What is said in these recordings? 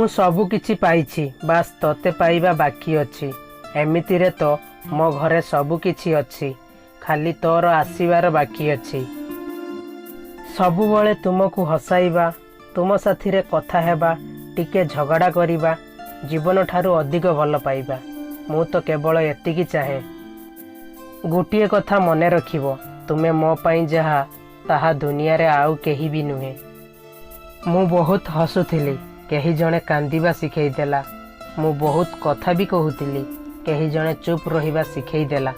ମୁଁ ସବୁ କିଛି ପାଇଛି, ବାସ୍ ତତେ ପାଇବା ବାକି ଅଛି। ଏମିତିରେ ତ ମୋ ଘରେ ସବୁ କିଛି ଅଛି, ଖାଲି ତୋର ଆସିବାର ବାକି ଅଛି। ସବୁବେଳେ ତୁମକୁ ହସାଇବା, ତୁମ ସାଥିରେ କଥା ହେବା, ଟିକେ ଝଗଡ଼ା କରିବା, ଜୀବନଠାରୁ ଅଧିକ ଭଲ ପାଇବା। ମୁଁ ତ କେବଳ ଏତିକି ଚାହେଁ। ଗୋଟିଏ କଥା ମନେ ରଖିବ, ତୁମେ ମୋ ପାଇଁ ଯାହା, ତାହା ଦୁନିଆରେ ଆଉ କେହି ବି ନୁହେଁ। ମୁଁ ବହୁତ ହସୁଥିଲି, କେହି ଜଣେ କାନ୍ଦିବା ଶିଖେଇଦେଲା। ମୁଁ ବହୁତ କଥା ବି କହୁଥିଲି, କେହି ଜଣେ ଚୁପ୍ ରହିବା ଶିଖେଇଦେଲା।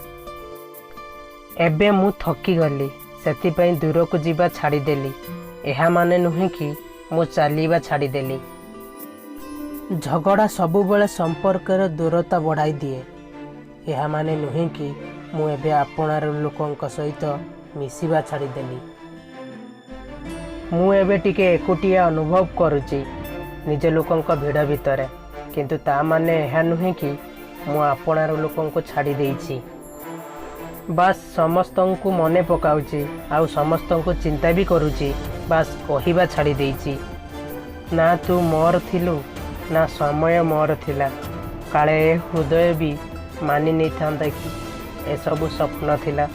ଏବେ ମୁଁ ଥକିଗଲି, ସେଥିପାଇଁ ଦୂରକୁ ଯିବା ଛାଡ଼ିଦେଲି। ଏହା ମାନେ ନୁହେଁ କି ମୁଁ ଚାଲିବା ଛାଡ଼ିଦେଲି। ଝଗଡ଼ା ସବୁବେଳେ ସମ୍ପର୍କରେ ଦୂରତା ବଢ଼ାଇ ଦିଏ। ଏହା ମାନେ ନୁହେଁ କି ମୁଁ ଏବେ ଆପଣାର ଲୋକଙ୍କ ସହିତ ମିଶିବା ଛାଡ଼ିଦେଲି। ମୁଁ ଏବେ ଟିକେ ଏକୁଟିଆ ଅନୁଭବ କରୁଛି ନିଜ ଲୋକଙ୍କ ଭିଡ଼ ଭିତରେ, କିନ୍ତୁ ତା ମାନେ ଏହା ନୁହେଁ କି ମୁଁ ଆପଣାର ଲୋକଙ୍କୁ ଛାଡ଼ି ଦେଇଛି। ବାସ୍ ସମସ୍ତଙ୍କୁ ମନେ ପକାଉଛି, ଆଉ ସମସ୍ତଙ୍କୁ ଚିନ୍ତା ବି କରୁଛି, ବାସ୍ କହିବା ଛାଡ଼ି ଦେଇଛି। ନା ତୁ ମୋର ଥିଲୁ, ନା ସମୟ ମୋର ଥିଲା। କାଳେ ଏ ହୃଦୟ ବି ମାନି ନେଇଥାନ୍ତା କି ଏସବୁ ସ୍ୱପ୍ନ ଥିଲା।